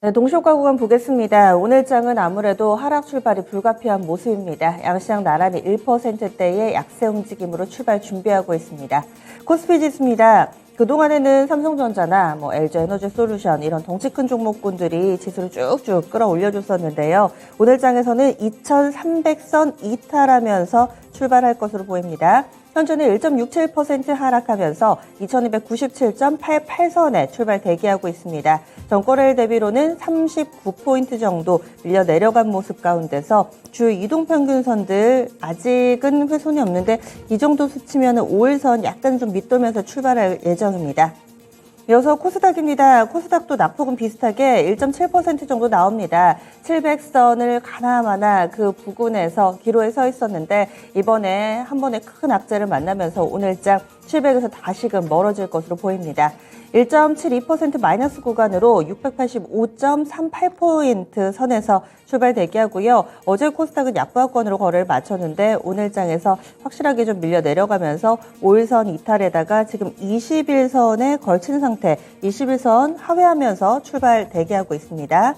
네, 동시효과 구간 보겠습니다. 오늘 장은 아무래도 하락 출발이 불가피한 모습입니다. 양시장 나란히 1%대의 약세 움직임으로 출발 준비하고 있습니다. 코스피 지수입니다. 그동안에는 삼성전자나 LG에너지솔루션 이런 덩치 큰 종목군들이 지수를 쭉쭉 끌어올려줬었는데요. 오늘 장에서는 2300선 이탈하면서 출발할 것으로 보입니다. 현재는 1.67% 하락하면서 2297.88선에 출발 대기하고 있습니다. 전거래일 대비로는 39포인트 정도 밀려 내려간 모습 가운데서 주요 이동평균선들 아직은 훼손이 없는데 이 정도 수치면 5일선 약간 좀 밑돌면서 출발할 예정입니다. 이어서 코스닥입니다. 코스닥도 낙폭은 비슷하게 1.7% 정도 나옵니다. 700선을 가나마나 그 부근에서 기로에 서 있었는데 이번에 한 번에 큰 악재를 만나면서 오늘장 700에서 다시금 멀어질 것으로 보입니다. 1.72% 마이너스 구간으로 685.38포인트 선에서 출발 대기하고요. 어제 코스닥은 약보합권으로 거래를 마쳤는데 오늘장에서 확실하게 좀 밀려 내려가면서 5일선 이탈에다가 지금 21선에 걸친 상태, 21선 하회하면서 출발 대기하고 있습니다.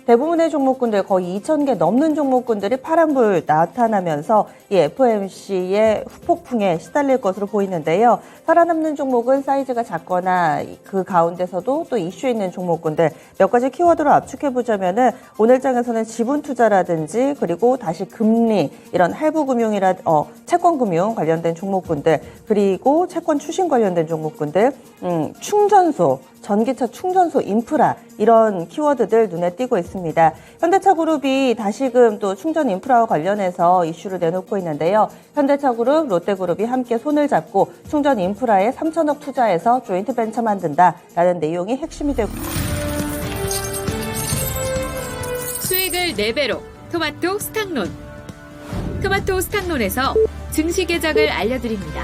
대부분의 종목군들 거의 2,000개 넘는 종목군들이 파란불 나타나면서 이 FOMC의 후폭풍에 시달릴 것으로 보이는데요. 살아남는 종목은 사이즈가 작거나 그 가운데서도 또 이슈 있는 종목군들 몇 가지 키워드로 압축해보자면은 오늘 장에서는 지분 투자라든지 그리고 다시 금리 이런 할부금융이라 채권금융 관련된 종목군들 그리고 채권 추신 관련된 종목군들 충전소 전기차 충전소 인프라 이런 키워드들 눈에 띄고 있습니다. 현대차그룹이 다시금 또 충전 인프라와 관련해서 이슈를 내놓고 있는데요. 현대차그룹, 롯데그룹이 함께 손을 잡고 충전 인프라에 3천억 투자해서 조인트 벤처 만든다라는 내용이 핵심이 되고 수익을 4배로 토마토 스탁론. 토마토 스탁론에서 증시 계작을 알려드립니다.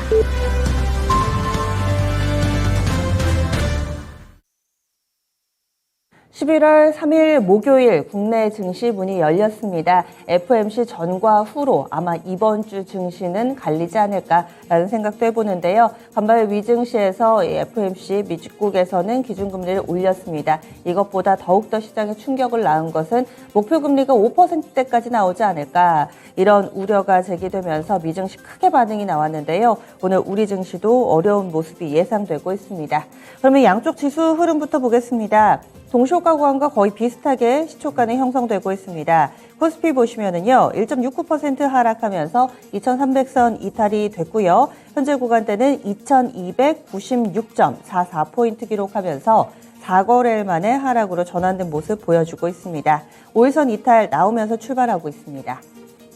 11월 3일 목요일 국내 증시 문이 열렸습니다. FOMC 전과 후로 아마 이번 주 증시는 갈리지 않을까라는 생각도 해보는데요. 간밤에 위증시에서 FOMC 미국에서는 기준금리를 올렸습니다. 이것보다 더욱더 시장에 충격을 낳은 것은 목표금리가 5%대까지 나오지 않을까 이런 우려가 제기되면서 미증시 크게 반응이 나왔는데요. 오늘 우리 증시도 어려운 모습이 예상되고 있습니다. 그러면 양쪽 지수 흐름부터 보겠습니다. 동시효과 구간과 거의 비슷하게 시초가는 형성되고 있습니다. 코스피 보시면은요, 1.69% 하락하면서 2,300선 이탈이 됐고요. 현재 구간대는 2,296.44포인트 기록하면서 4거래일 만에 하락으로 전환된 모습 보여주고 있습니다. 5일선 이탈 나오면서 출발하고 있습니다.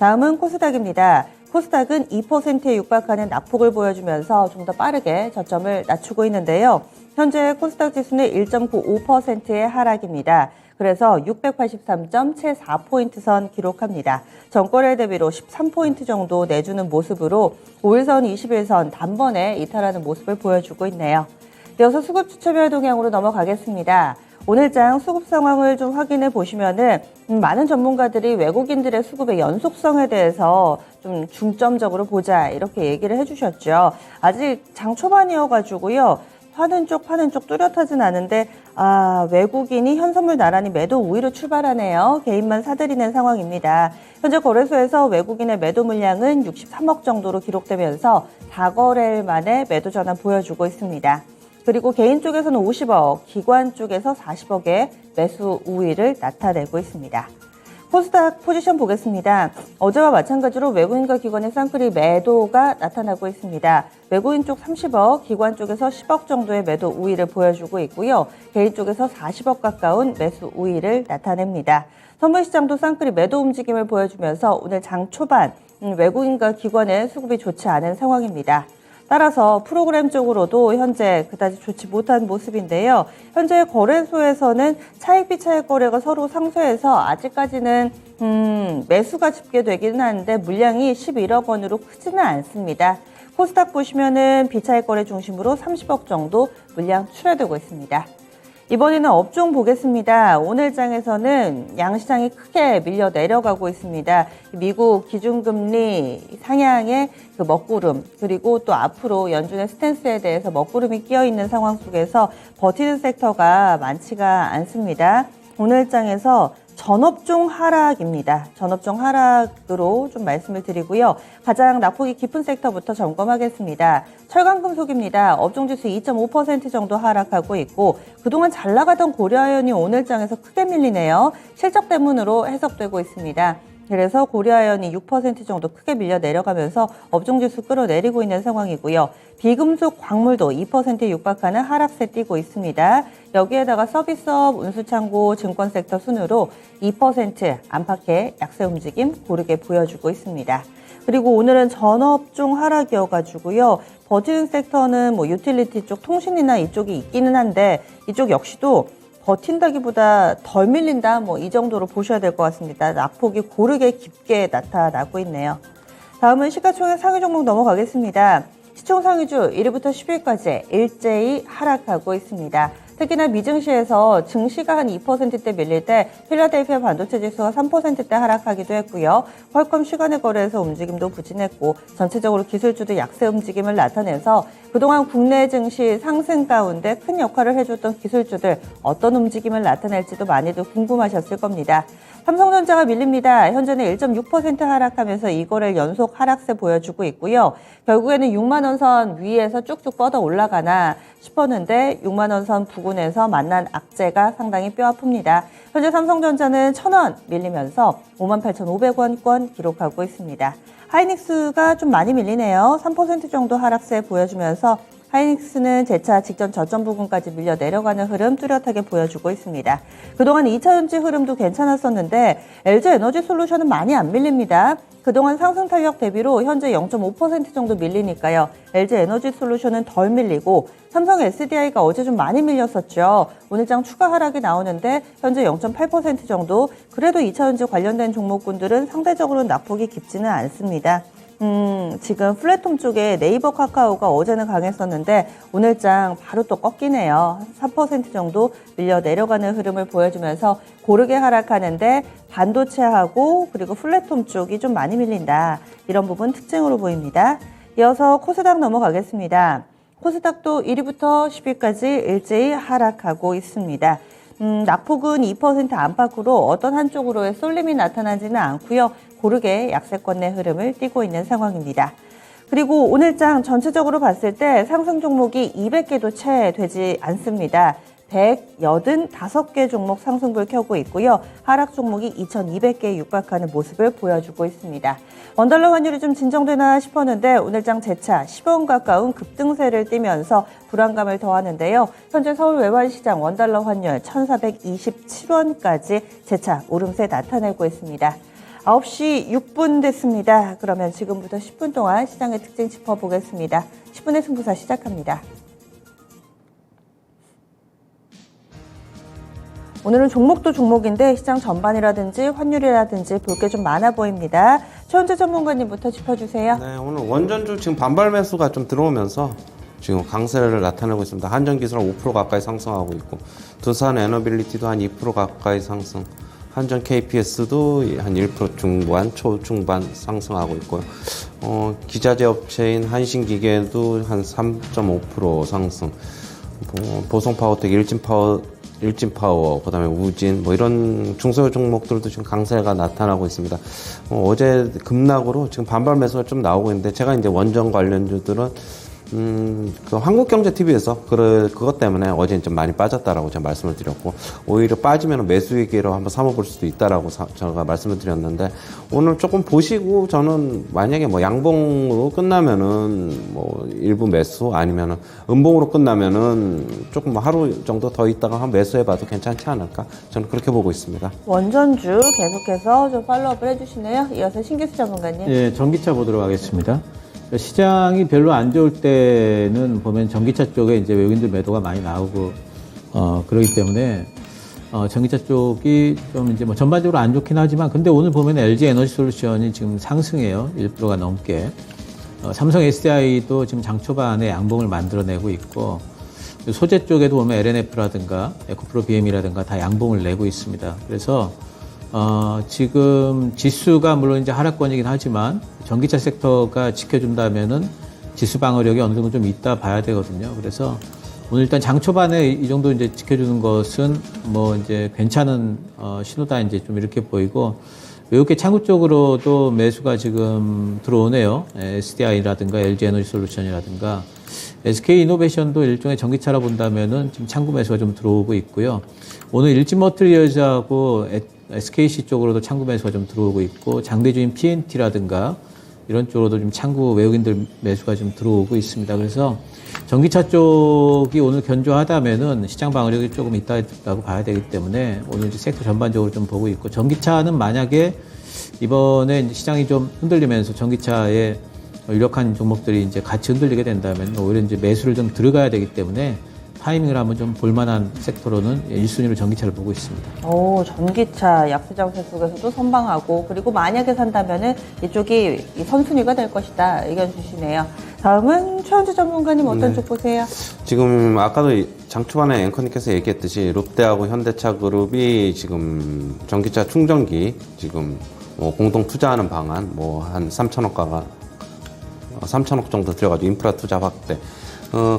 다음은 코스닥입니다. 코스닥은 2%에 육박하는 낙폭을 보여주면서 좀 더 빠르게 저점을 낮추고 있는데요. 현재 코스닥 지수는 1.95%의 하락입니다. 그래서 683.74포인트 선 기록합니다. 전거래 대비로 13포인트 정도 내주는 모습으로 5일선, 21선 단번에 이탈하는 모습을 보여주고 있네요. 이어서 수급 주체별 동향으로 넘어가겠습니다. 오늘장 수급 상황을 좀 확인해 보시면은 많은 전문가들이 외국인들의 수급의 연속성에 대해서 좀 중점적으로 보자 이렇게 얘기를 해주셨죠. 아직 장 초반이어가지고요. 파는 쪽 뚜렷하진 않은데 외국인이 현선물 나란히 매도 우위로 출발하네요. 개인만 사들이는 상황입니다. 현재 거래소에서 외국인의 매도 물량은 63억 정도로 기록되면서 4거래일 만에 매도 전환 보여주고 있습니다. 그리고 개인 쪽에서는 50억, 기관 쪽에서 40억의 매수 우위를 나타내고 있습니다. 코스닥 포지션 보겠습니다. 어제와 마찬가지로 외국인과 기관의 쌍끌이 매도가 나타나고 있습니다. 외국인 쪽 30억, 기관 쪽에서 10억 정도의 매도 우위를 보여주고 있고요. 개인 쪽에서 40억 가까운 매수 우위를 나타냅니다. 선물시장도 쌍끌이 매도 움직임을 보여주면서 오늘 장 초반 외국인과 기관의 수급이 좋지 않은 상황입니다. 따라서 프로그램적으로도 현재 그다지 좋지 못한 모습인데요. 현재 거래소에서는 차익 비차익 거래가 서로 상쇄해서 아직까지는 매수가 집계되기는 하는데 물량이 11억 원으로 크지는 않습니다. 코스닥 보시면은 비차익 거래 중심으로 30억 정도 물량 출하되고 있습니다. 이번에는 업종 보겠습니다. 오늘 장에서는 양시장이 크게 밀려 내려가고 있습니다. 미국 기준금리 상향의 그 먹구름 그리고 또 앞으로 연준의 스탠스에 대해서 먹구름이 끼어 있는 상황 속에서 버티는 섹터가 많지가 않습니다. 오늘 장에서 전업종 하락입니다. 전업종 하락으로 좀 말씀을 드리고요. 가장 낙폭이 깊은 섹터부터 점검하겠습니다. 철강금속입니다. 업종지수 2.5% 정도 하락하고 있고 그동안 잘 나가던 고려아연이 오늘 장에서 크게 밀리네요. 실적 때문으로 해석되고 있습니다. 그래서 고려아연이 6% 정도 크게 밀려 내려가면서 업종지수 끌어내리고 있는 상황이고요. 비금속 광물도 2%에 육박하는 하락세 띄고 있습니다. 여기에다가 서비스업, 운수창고, 증권 섹터 순으로 2% 안팎의 약세 움직임 고르게 보여주고 있습니다. 그리고 오늘은 전업종 하락이어가지고요. 버티는 섹터는 뭐 유틸리티 쪽, 통신이나 이쪽이 있기는 한데 이쪽 역시도 버틴다기보다 덜 밀린다 뭐 이 정도로 보셔야 될 것 같습니다. 낙폭이 고르게 깊게 나타나고 있네요. 다음은 시가총액 상위 종목 넘어가겠습니다. 시총 상위주 1위부터 10위까지 일제히 하락하고 있습니다. 특히나 미증시에서 증시가 한 2%대 밀릴 때 필라델피아 반도체 지수가 3%대 하락하기도 했고요. 퀄컴 시간의 거래에서 움직임도 부진했고 전체적으로 기술주도 약세 움직임을 나타내서 그동안 국내 증시 상승 가운데 큰 역할을 해줬던 기술주들 어떤 움직임을 나타낼지도 많이들 궁금하셨을 겁니다. 삼성전자가 밀립니다. 현재는 1.6% 하락하면서 이거를 연속 하락세 보여주고 있고요. 결국에는 6만 원 선 위에서 쭉쭉 뻗어 올라가나 싶었는데 6만 원 선 부근에서 만난 악재가 상당히 뼈아픕니다. 현재 삼성전자는 1,000원 밀리면서 58,500원권 기록하고 있습니다. 하이닉스가 좀 많이 밀리네요. 3% 정도 하락세 보여주면서 하이닉스는 재차 직전 저점 부근까지 밀려 내려가는 흐름 뚜렷하게 보여주고 있습니다. 그동안 2차전지 흐름도 괜찮았었는데 LG에너지솔루션은 많이 안 밀립니다. 그동안 상승 탄력 대비로 현재 0.5% 정도 밀리니까요. LG에너지솔루션은 덜 밀리고 삼성 SDI가 어제 좀 많이 밀렸었죠. 오늘 장 추가 하락이 나오는데 현재 0.8% 정도. 그래도 2차전지 관련된 종목군들은 상대적으로 낙폭이 깊지는 않습니다. 지금 플랫폼 쪽에 네이버 카카오가 어제는 강했었는데 오늘 장 바로 또 꺾이네요. 3% 정도 밀려 내려가는 흐름을 보여주면서 고르게 하락하는데 반도체하고 그리고 플랫폼 쪽이 좀 많이 밀린다. 이런 부분 특징으로 보입니다. 이어서 코스닥 넘어가겠습니다. 코스닥도 1위부터 10위까지 일제히 하락하고 있습니다. 낙폭은 2% 안팎으로 어떤 한쪽으로의 쏠림이 나타나지는 않고요. 고르게 약세권의 흐름을 띠고 있는 상황입니다. 그리고 오늘 장 전체적으로 봤을 때 상승 종목이 200개도 채 되지 않습니다. 185개 종목 상승불 켜고 있고요. 하락 종목이 2,200개에 육박하는 모습을 보여주고 있습니다. 원달러 환율이 좀 진정되나 싶었는데 오늘 장 재차 10원 가까운 급등세를 띠면서 불안감을 더하는데요. 현재 서울 외환시장 원달러 환율 1,427원까지 재차 오름세 나타내고 있습니다. 9시 6분 됐습니다. 그러면 지금부터 10분 동안 시장의 특징 짚어보겠습니다. 10분의 승부사 시작합니다. 오늘은 종목도 종목인데 시장 전반이라든지 환율이라든지 볼 게 좀 많아 보입니다. 최원재 전문가님부터 짚어주세요. 네, 오늘 원전주 지금 반발 매수가 좀 들어오면서 지금 강세를 나타내고 있습니다. 한전기술은 5% 가까이 상승하고 있고 두산 에너빌리티도 한 2% 가까이 상승, 한전 KPS도 한 1% 중반, 초중반 상승하고 있고요. 기자재 업체인 한신기계도 한 3.5% 상승, 보성파워텍, 일진파워, 그다음에 우진, 뭐 이런 중소형 종목들도 지금 강세가 나타나고 있습니다. 어제 급락으로 지금 반발 매수가 좀 나오고 있는데 제가 이제 원전 관련주들은 그 한국경제TV에서 그것 때문에 어제 좀 많이 빠졌다라고 제가 말씀을 드렸고 오히려 빠지면 매수 위기로 한번 삼아볼 수도 있다라고 제가 말씀을 드렸는데 오늘 조금 보시고 저는 만약에 뭐 양봉으로 끝나면은 뭐 일부 매수 아니면은 음봉으로 끝나면은 조금 뭐 하루 정도 더 있다가 한 매수해봐도 괜찮지 않을까 저는 그렇게 보고 있습니다. 원전주 계속해서 좀 팔로우업을 해주시네요. 이어서 신기수 전문가님. 예, 전기차 보도록 하겠습니다. 시장이 별로 안 좋을 때는 보면 전기차 쪽에 이제 외국인들 매도가 많이 나오고, 그러기 때문에, 전기차 쪽이 좀 이제 뭐 전반적으로 안 좋긴 하지만, 근데 오늘 보면 LG 에너지 솔루션이 지금 상승해요. 1%가 넘게. 삼성 SDI도 지금 장 초반에 양봉을 만들어내고 있고, 소재 쪽에도 보면 LNF라든가, 에코프로 BM이라든가 다 양봉을 내고 있습니다. 그래서, 지금 지수가 물론 이제 하락권이긴 하지만 전기차 섹터가 지켜준다면은 지수 방어력이 어느 정도 좀 있다 봐야 되거든요. 그래서 오늘 일단 장 초반에 이 정도 이제 지켜주는 것은 뭐 이제 괜찮은 신호다 이제 좀 이렇게 보이고, 외국계 창구 쪽으로도 매수가 지금 들어오네요. SDI라든가 LG 에너지 솔루션이라든가 SK 이노베이션도 일종의 전기차라 본다면은 지금 창구 매수가 좀 들어오고 있고요. 오늘 일진 머트리얼즈하고 SKC 쪽으로도 창구 매수가 좀 들어오고 있고, 장대주인 PNT라든가 이런 쪽으로도 좀 창구 외국인들 매수가 좀 들어오고 있습니다. 그래서 전기차 쪽이 오늘 견조하다면은 시장 방어력이 조금 있다고 봐야 되기 때문에 오늘 이제 섹터 전반적으로 좀 보고 있고, 전기차는 만약에 이번에 이제 시장이 좀 흔들리면서 전기차의 유력한 종목들이 이제 같이 흔들리게 된다면 오히려 이제 매수를 좀 들어가야 되기 때문에 타이밍을 한번 좀 볼만한 섹터로는 1순위로 전기차를 보고 있습니다. 오, 전기차 약세장세 속에서도 선방하고, 그리고 만약에 산다면은 이쪽이 이 선순위가 될 것이다 의견 주시네요. 다음은 최현주 전문가님 어떤 쪽 보세요? 지금 아까도 장 초반에 앵커님께서 얘기했듯이 롯데하고 현대차 그룹이 지금 전기차 충전기 지금 뭐 공동 투자하는 방안 뭐 한 3천억 정도 들어가지고 인프라 투자 확대.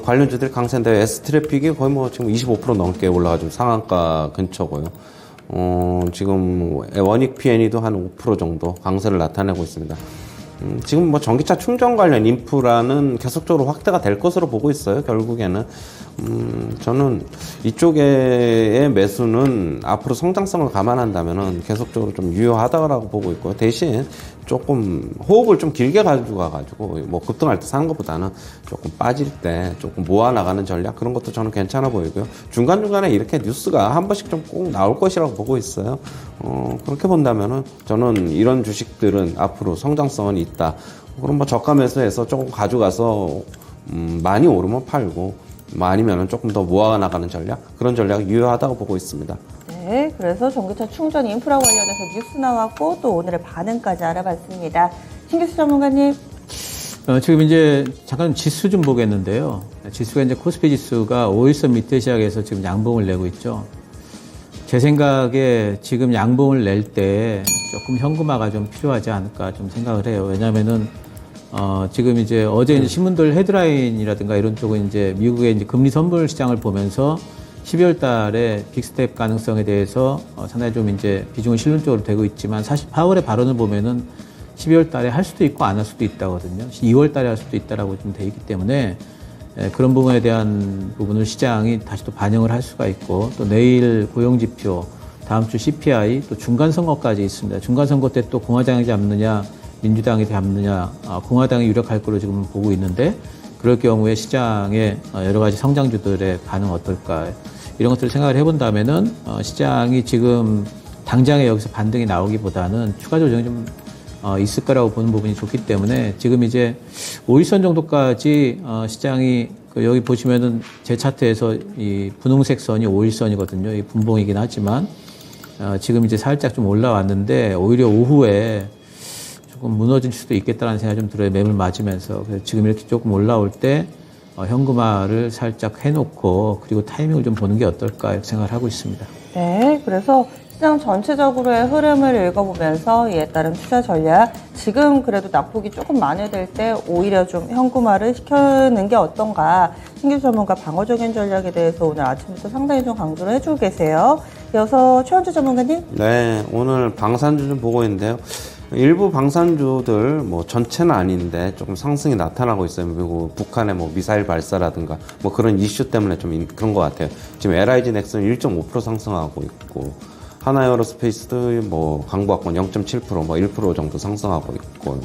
관련주들이 강세인데 S트래픽이 거의 뭐 지금 25% 넘게 올라가지고 상한가 근처고요. 지금 원익 PNE도 한 5% 정도 강세를 나타내고 있습니다. 지금 뭐 전기차 충전 관련 인프라는 계속적으로 확대가 될 것으로 보고 있어요. 결국에는 저는 이쪽의 매수는 앞으로 성장성을 감안한다면은 계속적으로 좀 유효하다고 보고 있고요. 대신 조금 호흡을 좀 길게 가지고 가가지고 뭐 급등할 때 사는 것보다는 조금 빠질 때 조금 모아 나가는 전략, 그런 것도 저는 괜찮아 보이고요. 중간중간에 이렇게 뉴스가 한 번씩 좀 꼭 나올 것이라고 보고 있어요. 그렇게 본다면은 저는 이런 주식들은 앞으로 성장성은 있다. 그럼 뭐 저가 매수해서 조금 가져가서 많이 오르면 팔고, 아니면은 조금 더 모아 나가는 전략, 그런 전략이 유효하다고 보고 있습니다. 네, 그래서 전기차 충전 인프라 관련해서 뉴스 나왔고 또 오늘의 반응까지 알아봤습니다. 신규수 전문가님. 지금 이제 잠깐 지수 좀 보겠는데요. 지수가 이제 코스피 지수가 5일선 밑에 시작해서 지금 양봉을 내고 있죠. 제 생각에 지금 양봉을 낼 때 조금 현금화가 좀 필요하지 않을까 좀 생각을 해요. 왜냐면은 지금 이제 어제 이제 신문들 헤드라인이라든가 이런 쪽은 이제 미국의 이제 금리 선물 시장을 보면서 12월 달에 빅스텝 가능성에 대해서 상당히 좀 이제 비중은 실론적으로 되고 있지만, 사실 파월의 발언을 보면은 12월 달에 할 수도 있고 안 할 수도 있다거든요. 2월 달에 할 수도 있다라고 좀 돼 있기 때문에 그런 부분에 대한 부분을 시장이 다시 또 반영을 할 수가 있고, 또 내일 고용지표, 다음 주 CPI, 또 중간선거까지 있습니다. 중간선거 때 또 공화당이 잡느냐 민주당이 잡느냐, 공화당이 유력할 거로 지금 보고 있는데, 그럴 경우에 시장의 여러 가지 성장주들의 반응 어떨까, 이런 것들을 생각을 해본다면은 시장이 지금 당장에 여기서 반등이 나오기보다는 추가 조정이 좀 있을 거라고 보는 부분이 좋기 때문에, 지금 이제 5일선 정도까지 시장이 여기 보시면은 제 차트에서 이 분홍색 선이 5일선이거든요. 이 분봉이긴 하지만 지금 이제 살짝 좀 올라왔는데, 오히려 오후에 조금 무너질 수도 있겠다는 생각이 좀 들어요. 매물 맞으면서. 그래서 지금 이렇게 조금 올라올 때 현금화를 살짝 해놓고, 그리고 타이밍을 좀 보는 게 어떨까 이렇게 생각을 하고 있습니다. 네, 그래서 시장 전체적으로의 흐름을 읽어보면서 이에 따른 투자 전략, 지금 그래도 낙폭이 조금 만회될 때 오히려 좀 현금화를 시켜는 게 어떤가, 신규 전문가 방어적인 전략에 대해서 오늘 아침부터 상당히 좀 강조를 해주고 계세요. 이어서 최현주 전문가님. 네, 오늘 방산주 좀 보고 있는데요. 일부 방산주들 뭐 전체는 아닌데 조금 상승이 나타나고 있어요. 그리고 북한의 뭐 미사일 발사라든가 뭐 그런 이슈 때문에 좀 그런 것 같아요. 지금 LIG 넥슨은 1.5% 상승하고 있고, 하나에어로스페이스도 뭐 광부학권 0.7% 뭐 1% 정도 상승하고 있고,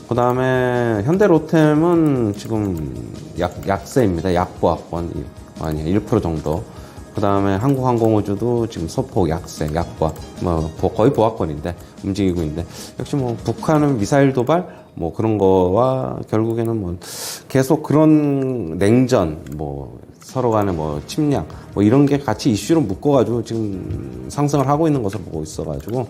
그 다음에 현대로템은 지금 약세입니다. 약보합권 아니 1% 정도. 그 다음에 한국항공우주도 지금 소폭 약세, 약보합, 뭐 거의 보합권인데 움직이고 있는데, 역시 뭐 북한은 미사일 도발 뭐 그런 거와 결국에는 뭐 계속 그런 냉전, 뭐 서로 간에 뭐 침략 뭐 이런 게 같이 이슈로 묶어가지고 지금 상승을 하고 있는 것으로 보고 있어가지고,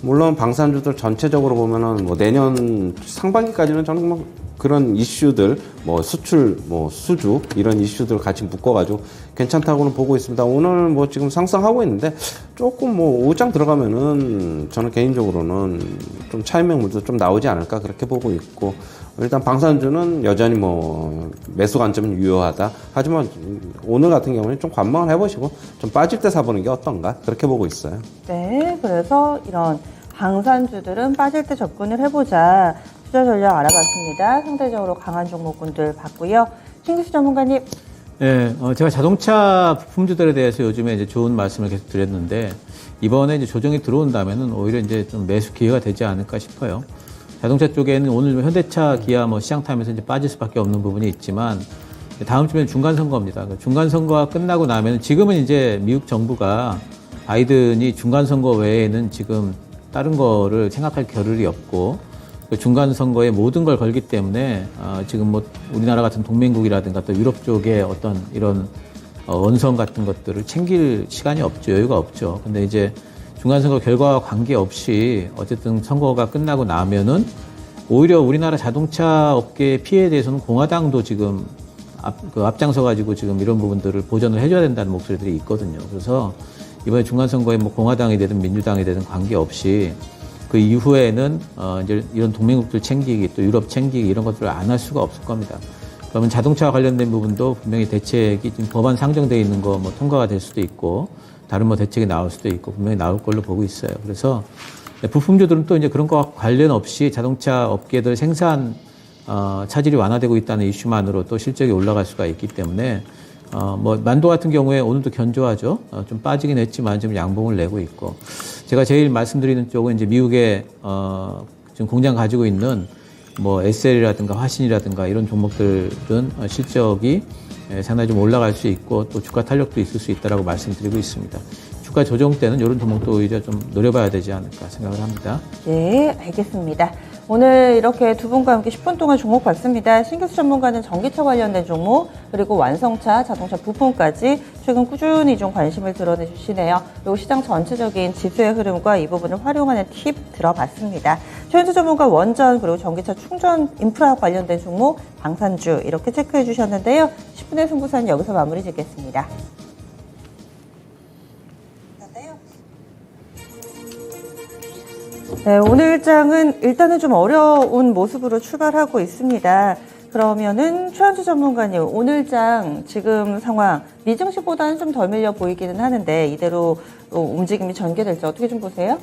물론 방산주들 전체적으로 보면은 뭐 내년 상반기까지는 저는 뭐 그런 이슈들, 뭐 수출, 뭐 수주 이런 이슈들 같이 묶어가지고 괜찮다고는 보고 있습니다. 오늘 뭐 지금 상승하고 있는데 조금 뭐 오장 들어가면은 저는 개인적으로는 좀 차익 매물도 좀 나오지 않을까 그렇게 보고 있고, 일단 방산주는 여전히 뭐 매수 관점은 유효하다. 하지만 오늘 같은 경우는 좀 관망을 해보시고 좀 빠질 때 사보는 게 어떤가 그렇게 보고 있어요. 네, 그래서 이런 방산주들은 빠질 때 접근을 해보자. 투자 전략 알아봤습니다. 상대적으로 강한 종목군들 봤고요. 신기수 전문가님. 네, 제가 자동차 부품주들에 대해서 요즘에 이제 좋은 말씀을 계속 드렸는데, 이번에 이제 조정이 들어온다면은 오히려 이제 좀 매수 기회가 되지 않을까 싶어요. 자동차 쪽에는 오늘 현대차, 기아 뭐 시장 타면서 이제 빠질 수밖에 없는 부분이 있지만, 다음 주면 중간 선거입니다. 중간 선거가 끝나고 나면 지금은 이제 미국 정부가 바이든이 중간 선거 외에는 지금 다른 거를 생각할 겨를이 없고, 그 중간 선거에 모든 걸 걸기 때문에 지금 뭐 우리나라 같은 동맹국이라든가 또 유럽 쪽에 어떤 이런 원성 같은 것들을 챙길 시간이 없죠. 여유가 없죠. 근데 이제 중간 선거 결과와 관계없이 어쨌든 선거가 끝나고 나면은 오히려 우리나라 자동차 업계의 피해에 대해서는 공화당도 지금 앞장서 가지고 지금 이런 부분들을 보전을 해줘야 된다는 목소리들이 있거든요. 그래서 이번에 중간 선거에 뭐 공화당이 되든 민주당이 되든 관계없이 그 이후에는 이제 이런 동맹국들 챙기기 또 유럽 챙기기 이런 것들을 안 할 수가 없을 겁니다. 그러면 자동차와 관련된 부분도 분명히 대책이 지금 법안 상정되어 있는 거 뭐 통과가 될 수도 있고 다른 뭐 대책이 나올 수도 있고 분명히 나올 걸로 보고 있어요. 그래서 부품주들은 또 이제 그런 거와 관련 없이 자동차 업계들 생산 차질이 완화되고 있다는 이슈만으로 또 실적이 올라갈 수가 있기 때문에 뭐 만도 같은 경우에 오늘도 견조하죠. 좀 빠지긴 했지만 지금 양봉을 내고 있고, 제가 제일 말씀드리는 쪽은 이제 미국에 지금 공장 가지고 있는 뭐 SL이라든가 화신이라든가 이런 종목들은 실적이 상당히 좀 올라갈 수 있고 또 주가 탄력도 있을 수 있다라고 말씀드리고 있습니다. 주가 조정 때는 이런 종목도 오히려 좀 노려봐야 되지 않을까 생각을 합니다. 네, 알겠습니다. 오늘 이렇게 두 분과 함께 10분 동안 종목 봤습니다. 신규수 전문가는 전기차 관련된 종목, 그리고 완성차, 자동차 부품까지 최근 꾸준히 좀 관심을 드러내주시네요. 그리고 시장 전체적인 지수의 흐름과 이 부분을 활용하는 팁 들어봤습니다. 최현수 전문가 원전, 그리고 전기차 충전 인프라 관련된 종목, 방산주 이렇게 체크해 주셨는데요. 10분의 승부사는 여기서 마무리 짓겠습니다. 네, 오늘 장은 일단은 좀 어려운 모습으로 출발하고 있습니다. 그러면은 최현수 전문가님, 오늘 장 지금 상황 미증시보다는 좀 덜 밀려 보이기는 하는데 이대로 움직임이 전개될지 어떻게 좀 보세요?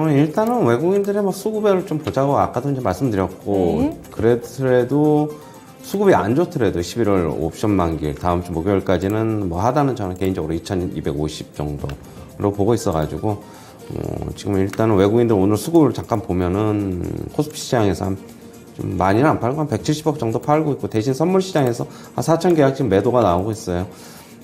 일단은 외국인들의 뭐 수급을 좀 보자고 아까도 이제 말씀드렸고, 네. 그래도 수급이 안 좋더라도 11월 옵션 만기 다음 주 목요일까지는 뭐 하다는 저는 개인적으로 2250 정도로 보고 있어가지고, 지금 일단은 외국인들 오늘 수급을 잠깐 보면은 코스피 시장에서 좀 많이는 안 팔고 한 170억 정도 팔고 있고, 대신 선물 시장에서 한 4천 계약 지금 매도가 나오고 있어요.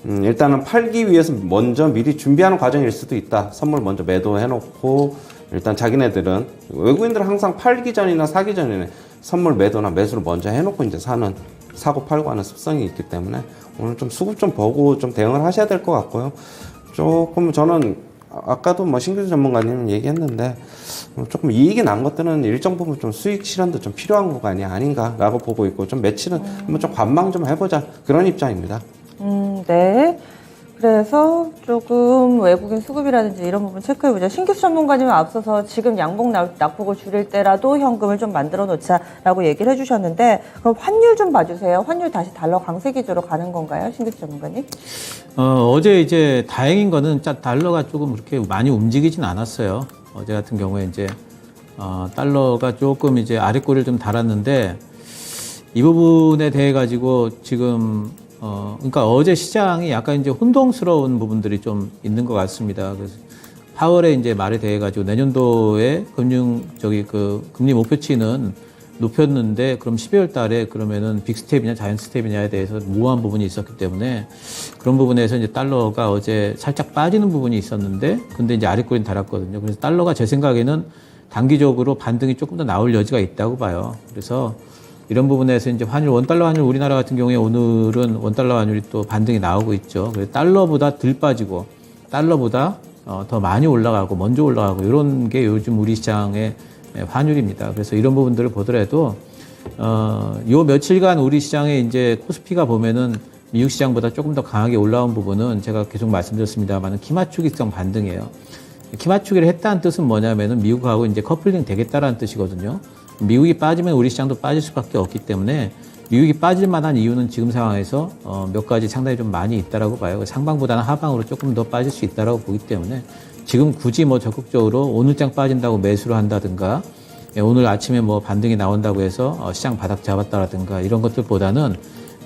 일단은 팔기 위해서 먼저 미리 준비하는 과정일 수도 있다. 선물 먼저 매도해놓고, 일단 자기네들은, 외국인들은 항상 팔기 전이나 사기 전에 선물 매도나 매수를 먼저 해놓고 이제 사고 팔고 하는 습성이 있기 때문에 오늘 좀 수급 좀 보고 좀 대응을 하셔야 될 것 같고요. 조금 저는 아까도 뭐 신규수 전문가님 얘기했는데 조금 이익이 난 것들은 일정 부분 좀 수익 실현도 좀 필요한 구간이 아닌가라고 보고 있고, 좀 매치는 한번 좀 관망 좀 해보자 그런 입장입니다. 네. 그래서 조금 외국인 수급이라든지 이런 부분 체크해보자. 신규수 전문가님은 앞서서 지금 양봉 낙폭을 줄일 때라도 현금을 좀 만들어 놓자라고 얘기를 해주셨는데, 그럼 환율 좀 봐주세요. 환율 다시 달러 강세 기조로 가는 건가요, 신규수 전문가님? 어제 이제 다행인 거는 달러가 조금 그렇게 많이 움직이진 않았어요. 어제 같은 경우에 이제 달러가 조금 이제 아랫꼬리를 좀 달았는데, 이 부분에 대해 가지고 지금 그러니까 어제 시장이 약간 이제 혼동스러운 부분들이 좀 있는 것 같습니다. 그래서 파월의 이제 말에 대해 가지고 내년도에 금리 목표치는 높였는데, 그럼 12월 달에 그러면은 빅스텝이냐 자이언트 스텝이냐에 대해서 모호한 부분이 있었기 때문에 그런 부분에서 이제 달러가 어제 살짝 빠지는 부분이 있었는데, 근데 이제 아랫꼬리는 달았거든요. 그래서 달러가 제 생각에는 단기적으로 반등이 조금 더 나올 여지가 있다고 봐요. 그래서 이런 부분에서 이제 원달러 환율, 우리나라 같은 경우에 오늘은 원달러 환율이 또 반등이 나오고 있죠. 그래서 달러보다 덜 빠지고 달러보다 더 많이 올라가고 먼저 올라가고 이런 게 요즘 우리 시장의 환율입니다. 그래서 이런 부분들을 보더라도 요 며칠간 우리 시장에 이제 코스피가 보면은 미국 시장보다 조금 더 강하게 올라온 부분은 제가 계속 말씀드렸습니다만 기맞추기성 반등이에요. 기맞추기를 했다는 뜻은 뭐냐면은 미국하고 이제 커플링 되겠다라는 뜻이거든요. 미국이 빠지면 우리 시장도 빠질 수밖에 없기 때문에 미국이 빠질 만한 이유는 지금 상황에서 몇 가지 상당히 좀 많이 있다라고 봐요. 상방보다는 하방으로 조금 더 빠질 수 있다라고 보기 때문에 지금 굳이 뭐 적극적으로 오늘장 빠진다고 매수를 한다든가 오늘 아침에 뭐 반등이 나온다고 해서 시장 바닥 잡았다라든가 이런 것들보다는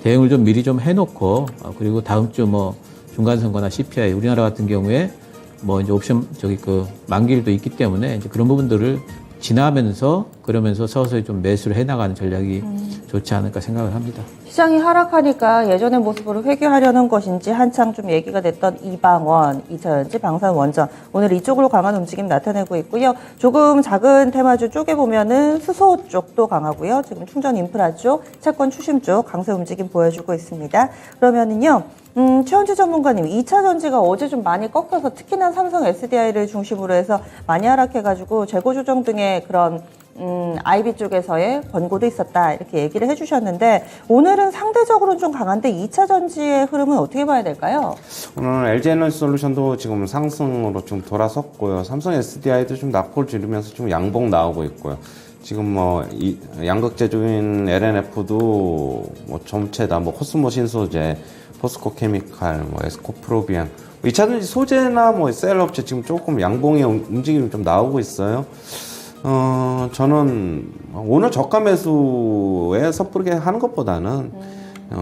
대응을 좀 미리 좀 해놓고 그리고 다음 주 뭐 중간선거나 CPI 우리나라 같은 경우에 뭐 이제 옵션 만기일도 있기 때문에 이제 그런 부분들을 지나면서 그러면서 서서히 좀 매수를 해나가는 전략이 좋지 않을까 생각을 합니다. 시장이 하락하니까 예전의 모습으로 회귀하려는 것인지 한창 좀 얘기가 됐던 이방원, 2차전지, 방산원전 오늘 이쪽으로 강한 움직임 나타내고 있고요. 조금 작은 테마주 쪽에 보면은 수소 쪽도 강하고요. 지금 충전 인프라 쪽, 채권 추심 쪽 강세 움직임 보여주고 있습니다. 그러면은요. 최원재 전문가님, 2차 전지가 어제 좀 많이 꺾여서 특히나 삼성 SDI를 중심으로 해서 많이 하락해가지고 재고 조정 등의 그런 IB 쪽에서의 권고도 있었다 이렇게 얘기를 해주셨는데 오늘은 상대적으로 좀 강한데 2차 전지의 흐름은 어떻게 봐야 될까요? 오늘 LG에너지솔루션도 지금 상승으로 좀 돌아섰고요. 삼성 SDI도 좀 낙폭을 줄이면서 좀 양봉 나오고 있고요. 지금 뭐 양극 제조인 LNF도 뭐 점체다, 뭐 코스모 신소재, 포스코 케미칼, 뭐 에스코 프로비안, 2차전지 소재나 뭐 셀 업체 지금 조금 양봉의 움직임이 좀 나오고 있어요. 저는 오늘 저가 매수에 섣부르게 하는 것보다는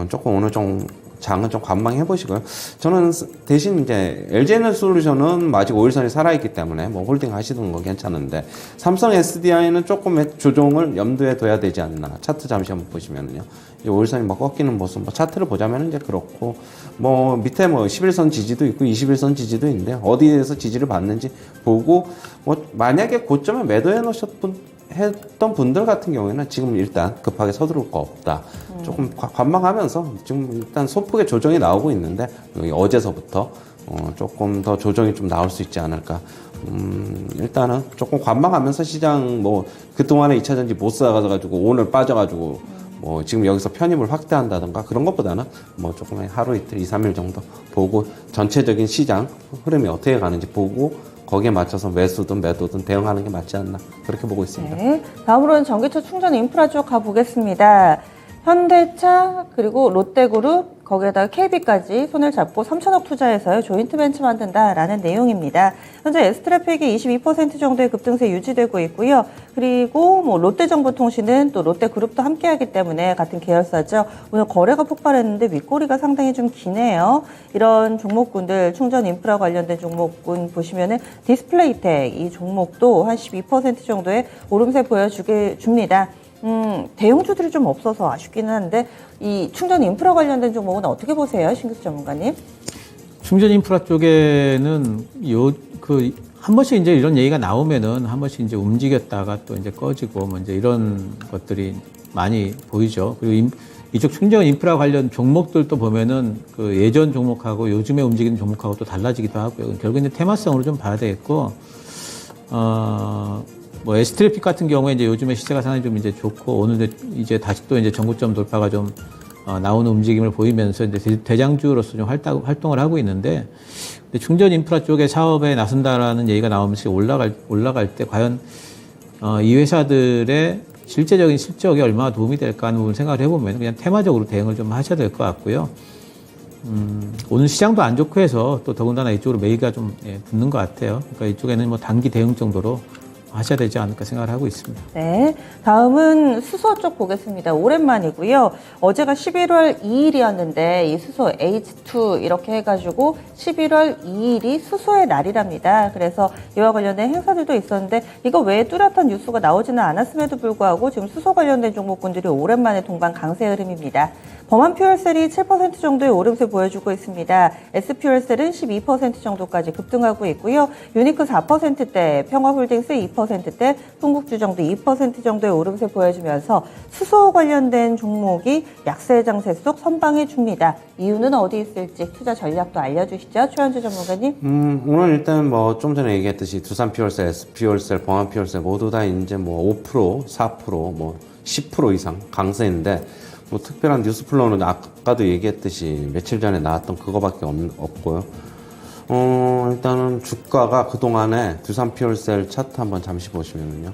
조금 오늘 좀 장은 좀 관망해 보시고요. 저는 대신 이제 LG에너지솔루션은 아직 5일선이 살아있기 때문에 뭐 홀딩 하시는 거 괜찮은데 삼성 SDI는 조금의 조정을 염두에 둬야 되지 않나. 차트 잠시 한번 보시면요. 5일선이 뭐 꺾이는 모습, 뭐 차트를 보자면 이제 그렇고, 뭐 밑에 뭐 11선 지지도 있고 21선 지지도 있는데 어디에서 지지를 받는지 보고, 뭐 만약에 고점에 매도해 놓으셨던 분들 같은 경우에는 지금 일단 급하게 서두를 거 없다. 조금 관망하면서 지금 일단 소폭의 조정이 나오고 있는데 어제서부터 조금 더 조정이 좀 나올 수 있지 않을까. 일단은 조금 관망하면서 시장 뭐 그동안에 2차전지 못 사가지고 오늘 빠져가지고 뭐 지금 여기서 편입을 확대한다던가 그런 것보다는 뭐 조금 하루 이틀 2, 3일 정도 보고 전체적인 시장 흐름이 어떻게 가는지 보고 거기에 맞춰서 매수든 매도든 대응하는 게 맞지 않나 그렇게 보고 있습니다. 네, 다음으로는 전기차 충전 인프라 쪽 가보겠습니다. 현대차 그리고 롯데그룹 거기에다가 KB까지 손을 잡고 3천억 투자해서요 조인트 벤처 만든다라는 내용입니다. 현재 S트래픽이 22% 정도의 급등세 유지되고 있고요. 그리고 뭐 롯데정보통신은 또 롯데그룹도 함께하기 때문에 같은 계열사죠. 오늘 거래가 폭발했는데 윗꼬리가 상당히 좀 기네요. 이런 종목군들 충전 인프라 관련된 종목군 보시면은 디스플레이텍 이 종목도 한 12% 정도의 오름세 보여주게 줍니다. 대형주들이 좀 없어서 아쉽기는 한데 이 충전 인프라 관련된 종목은 어떻게 보세요, 신규수 전문가님? 충전 인프라 쪽에는 한 번씩 이제 이런 얘기가 나오면은 한 번씩 이제 움직였다가 또 이제 꺼지고 뭐 이제 이런 것들이 많이 보이죠. 그리고 이쪽 충전 인프라 관련 종목들도 보면은 그 예전 종목하고 요즘에 움직이는 종목하고 또 달라지기도 하고요. 결국 이제 테마성으로 좀 봐야 되겠고, 뭐 S트래픽 같은 경우에 이제 요즘에 시세가 상당히 좀 이제 좋고 오늘 이제 다시 또 이제 전고점 돌파가 좀 나오는 움직임을 보이면서 이제 대장주로서 좀 활동을 하고 있는데 충전 인프라 쪽에 사업에 나선다라는 얘기가 나오면서 올라갈 때 과연 이 회사들의 실제적인 실적이 얼마나 도움이 될까 하는 부분을 생각을 해보면 그냥 테마적으로 대응을 좀 하셔야 될 것 같고요. 오늘 시장도 안 좋고 해서 또 더군다나 이쪽으로 매기가 좀 붙는 것 같아요. 그러니까 이쪽에는 뭐 단기 대응 정도로 하셔야 되지 않을까 생각을 하고 있습니다. 네, 다음은 수소 쪽 보겠습니다. 오랜만이고요. 어제가 11월 2일이었는데 이 수소 H2 이렇게 해가지고 11월 2일이 수소의 날이랍니다. 그래서 이와 관련된 행사들도 있었는데 이거 외에 뚜렷한 뉴스가 나오지는 않았음에도 불구하고 지금 수소 관련된 종목군들이 오랜만에 동반 강세 흐름입니다. 범한 퓨얼셀이 7% 정도의 오름세 보여주고 있습니다. S퓨얼셀은 12% 정도까지 급등하고 있고요. 유니크 4%대, 평화홀딩스 2%대, 흥국주정도 2% 정도의 오름세 보여주면서 수소 관련된 종목이 약세 장세 속 선방해 줍니다. 이유는 어디 있을지 투자 전략도 알려주시죠, 최현주 전문가님. 오늘 일단 뭐 좀 전에 얘기했듯이 두산 퓨얼셀, S퓨얼셀, 범한 퓨얼셀 모두 다 이제 뭐 5%, 4%, 뭐 10% 이상 강세인데 뭐 특별한 뉴스 플로우는 아까도 얘기했듯이 며칠 전에 나왔던 그거밖에 없고요. 일단은 주가가 그동안에 두산 퓨얼셀 차트 한번 잠시 보시면은요.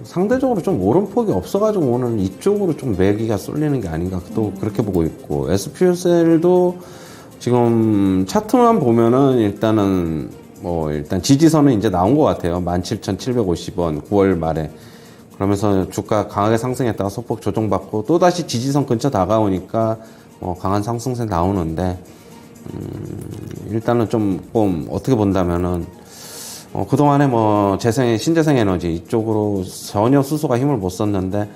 상대적으로 좀 오름폭이 없어가지고 오늘 이쪽으로 좀 매기가 쏠리는 게 아닌가 또 그렇게 보고 있고, S퓨얼셀도 지금 차트만 보면은 일단은 뭐 일단 지지선은 이제 나온 것 같아요. 17,750원 9월 말에. 그러면서 주가 강하게 상승했다가 소폭 조정받고 또다시 지지선 근처 다가오니까 강한 상승세 나오는데, 일단은 조금 어떻게 본다면은 그동안에 뭐 신재생 에너지 이쪽으로 전혀 수소가 힘을 못 썼는데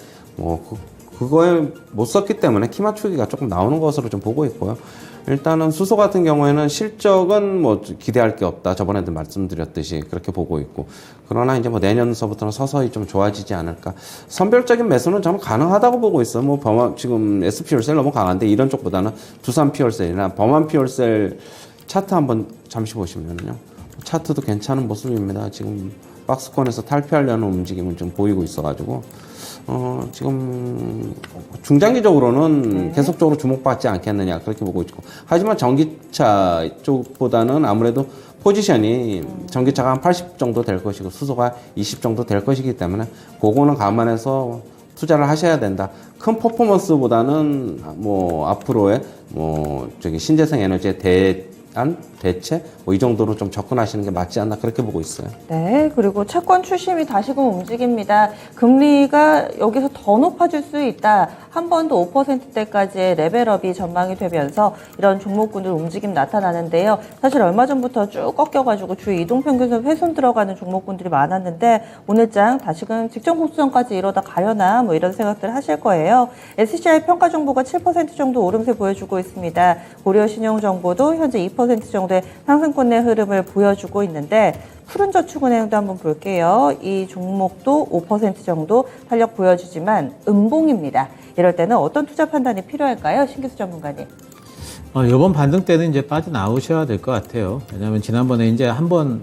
그거에 못 썼기 때문에 키 맞추기가 조금 나오는 것으로 좀 보고 있고요. 일단은 수소 같은 경우에는 실적은 뭐 기대할 게 없다. 저번에도 말씀드렸듯이 그렇게 보고 있고. 그러나 이제 뭐 내년서부터는 서서히 좀 좋아지지 않을까. 선별적인 매수는 저는 가능하다고 보고 있어요. 뭐 지금 S퓨얼셀 너무 강한데 이런 쪽보다는 두산 퓨얼셀이나 범한 퓨얼셀 차트 한번 잠시 보시면요. 차트도 괜찮은 모습입니다. 지금 박스권에서 탈피하려는 움직임을 좀 보이고 있어가지고, 지금 중장기적으로는 계속적으로 주목받지 않겠느냐 그렇게 보고 있고, 하지만 전기차 쪽보다는 아무래도 포지션이 전기차가 한 80 정도 될 것이고 수소가 20 정도 될 것이기 때문에 그거는 감안해서 투자를 하셔야 된다. 큰 퍼포먼스보다는 뭐 앞으로의 신재생 에너지에 대체 이 정도로 좀 접근하시는 게 맞지 않나 그렇게 보고 있어요. 네, 그리고 채권 추심이 다시금 움직입니다. 금리가 여기서 더 높아질 수 있다. 한 번 더 5%대까지의 레벨업이 전망이 되면서 이런 종목군들 움직임 나타나는데요. 사실 얼마 전부터 쭉 꺾여가지고 주 이동평균선 훼손 들어가는 종목군들이 많았는데 오늘장 다시금 직전 곡선까지 이러다 가려나 뭐 이런 생각들 하실 거예요. SCI 평가 정보가 7% 정도 오름세 보여주고 있습니다. 고려신용정보도 현재 2% 정도의 상승권 내 흐름을 보여주고 있는데, 푸른저축은행도 한번 볼게요. 이 종목도 5% 정도 탄력 보여주지만 음봉입니다. 이럴 때는 어떤 투자 판단이 필요할까요? 신기수 전문가님. 이번 반등 때는 이제 빠져나오셔야 될 것 같아요. 왜냐하면 지난번에 이제 한번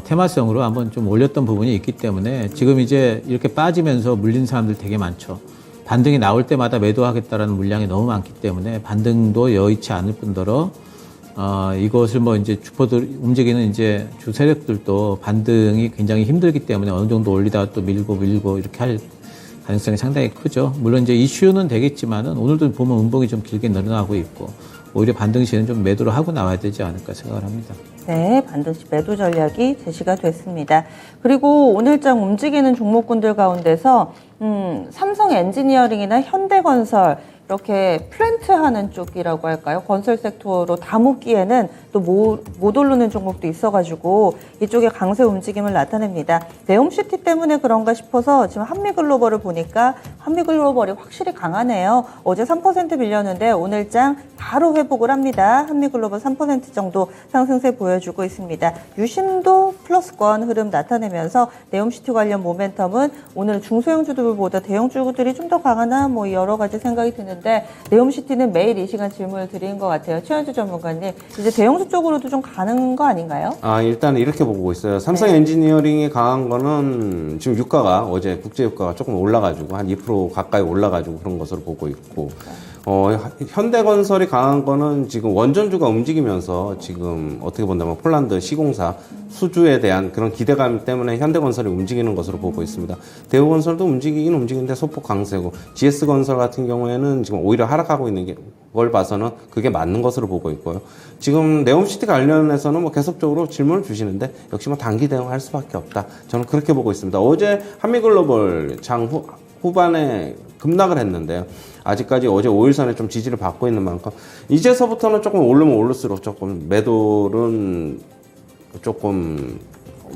테마성으로 한번 좀 올렸던 부분이 있기 때문에 지금 이제 이렇게 빠지면서 물린 사람들 되게 많죠. 반등이 나올 때마다 매도하겠다라는 물량이 너무 많기 때문에 반등도 여의치 않을 뿐더러 이것을 뭐 이제 주포들 움직이는 이제 주 세력들도 반등이 굉장히 힘들기 때문에 어느 정도 올리다가 또 밀고 이렇게 할 가능성이 상당히 크죠. 물론 이제 이슈는 되겠지만은 오늘도 보면 음봉이 좀 길게 늘어나고 있고 오히려 반등 시에는 좀 매도를 하고 나와야 되지 않을까 생각을 합니다. 네, 반드시 매도 전략이 제시가 됐습니다. 그리고 오늘장 움직이는 종목군들 가운데서 삼성 엔지니어링이나 현대건설 이렇게 플랜트하는 쪽이라고 할까요? 건설 섹터로 다묻기에는 또 못 오르는 종목도 있어가지고 이쪽에 강세 움직임을 나타냅니다. 네옴시티 때문에 그런가 싶어서 지금 한미글로벌을 보니까 한미글로벌이 확실히 강하네요. 어제 3% 밀렸는데 오늘장 바로 회복을 합니다. 한미글로벌 3% 정도 상승세 보여주고 있습니다. 유심도 플러스권 흐름 나타내면서 네옴시티 관련 모멘텀은 오늘 중소형주들보다 대형주들이 좀 더 강하나 뭐 여러 가지 생각이 드는데, 네옴시티는 매일 이 시간 질문을 드리는 것 같아요. 최현주 전문가님, 이제 대형주 쪽으로도 좀 가는 거 아닌가요? 일단 이렇게 보고 있어요. 삼성 엔지니어링이 강한 거는 지금 유가가 어제 국제 유가가 조금 올라가지고 한 2% 가까이 올라가지고 그런 것으로 보고 있고, 현대건설이 강한 거는 지금 원전주가 움직이면서 지금 어떻게 본다면 폴란드 시공사 수주에 대한 그런 기대감 때문에 현대건설이 움직이는 것으로 보고 있습니다. 대우건설도 움직이긴 움직이는데 소폭 강세고, GS건설 같은 경우에는 지금 오히려 하락하고 있는 걸 봐서는 그게 맞는 것으로 보고 있고요. 지금 네옴시티 관련해서는 뭐 계속적으로 질문을 주시는데 역시 뭐 단기 대응할 수밖에 없다. 저는 그렇게 보고 있습니다. 어제 한미글로벌 장 후반에 급락을 했는데요. 아직까지 어제 5일선에 좀 지지를 받고 있는 만큼 이제서부터는 조금 오르면 오를수록 조금 매도는 조금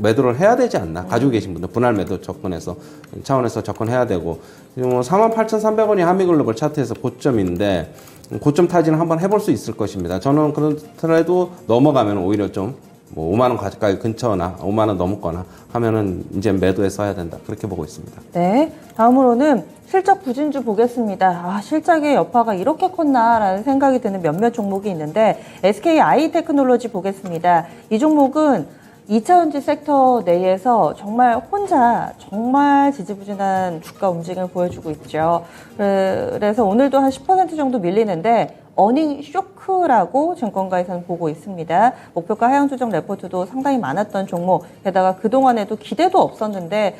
매도를 해야 되지 않나. 가지고 계신 분들 분할 매도 차원에서 접근해야 되고, 48,300원이 한미글로벌 차트에서 고점인데 고점 타진을 한번 해볼 수 있을 것입니다. 저는 그렇더라도 넘어가면 오히려 좀 5만 원 가까이 근처나 5만 원 넘거나 하면은 이제 매도에 써야 된다. 그렇게 보고 있습니다. 네, 다음으로는 실적 부진주 보겠습니다. 실적의 여파가 이렇게 컸나라는 생각이 드는 몇몇 종목이 있는데 SKI 테크놀로지 보겠습니다. 이 종목은 2차전지 섹터 내에서 정말 혼자 정말 지지부진한 주가 움직임을 보여주고 있죠. 그래서 오늘도 한 10% 정도 밀리는데 어닝 쇼크라고 증권가에서는 보고 있습니다. 목표가 하향 조정 레포트도 상당히 많았던 종목, 게다가 그동안에도 기대도 없었는데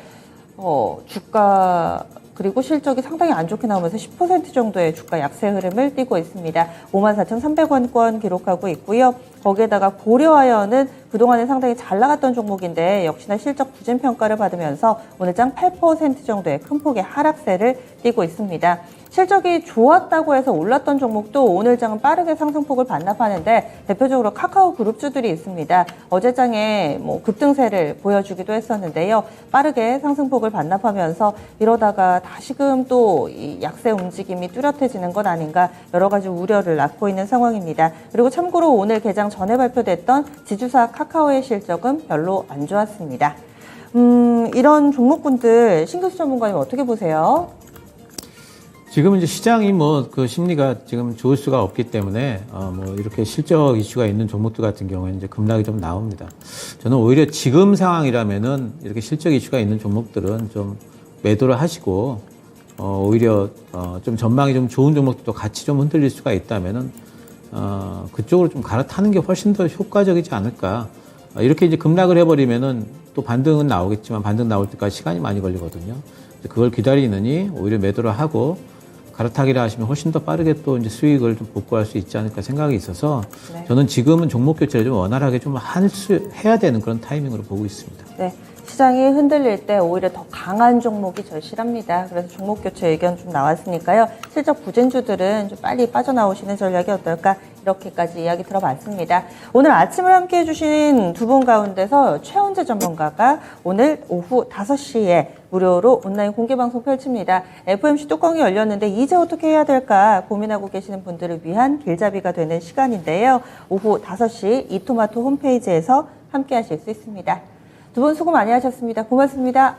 주가 그리고 실적이 상당히 안 좋게 나오면서 10% 정도의 주가 약세 흐름을 띠고 있습니다. 54,300원권 기록하고 있고요. 거기에다가 고려아연은 그동안에 상당히 잘 나갔던 종목인데 역시나 실적 부진 평가를 받으면서 오늘장 8% 정도의 큰 폭의 하락세를 띠고 있습니다. 실적이 좋았다고 해서 올랐던 종목도 오늘장은 빠르게 상승폭을 반납하는데 대표적으로 카카오 그룹주들이 있습니다. 어제장에 급등세를 보여주기도 했었는데요. 빠르게 상승폭을 반납하면서 이러다가 다시금 또 이 약세 움직임이 뚜렷해지는 것 아닌가 여러 가지 우려를 낳고 있는 상황입니다. 그리고 참고로 오늘 개장 전에 발표됐던 지주사 카카오의 실적은 별로 안 좋았습니다. 이런 종목군들 신규수 전문가님 어떻게 보세요? 지금은 이제 시장이 그 심리가 지금 좋을 수가 없기 때문에 이렇게 실적 이슈가 있는 종목들 같은 경우에는 이제 급락이 좀 나옵니다. 저는 오히려 지금 상황이라면은 이렇게 실적 이슈가 있는 종목들은 좀 매도를 하시고 오히려 좀 전망이 좀 좋은 종목들도 같이 좀 흔들릴 수가 있다면은 그쪽으로 좀 갈아타는 게 훨씬 더 효과적이지 않을까. 이렇게 이제 급락을 해버리면은 또 반등은 나오겠지만 반등 나올 때까지 시간이 많이 걸리거든요. 그걸 기다리느니 오히려 매도를 하고 갈아타기를 하시면 훨씬 더 빠르게 또 이제 수익을 좀 복구할 수 있지 않을까 생각이 있어서 네. 저는 지금은 종목 교체를 좀 원활하게 좀 해야 되는 그런 타이밍으로 보고 있습니다. 네. 시장이 흔들릴 때 오히려 더 강한 종목이 절실합니다. 그래서 종목 교체 의견 좀 나왔으니까요. 실적 부진주들은 좀 빨리 빠져나오시는 전략이 어떨까 이렇게까지 이야기 들어봤습니다. 오늘 아침을 함께해 주신 두 분 가운데서 최원재 전문가가 오늘 오후 5시에 무료로 온라인 공개방송 펼칩니다. FOMC 뚜껑이 열렸는데 이제 어떻게 해야 될까 고민하고 계시는 분들을 위한 길잡이가 되는 시간인데요. 오후 5시 이토마토 홈페이지에서 함께하실 수 있습니다. 두 분 수고 많이 하셨습니다. 고맙습니다.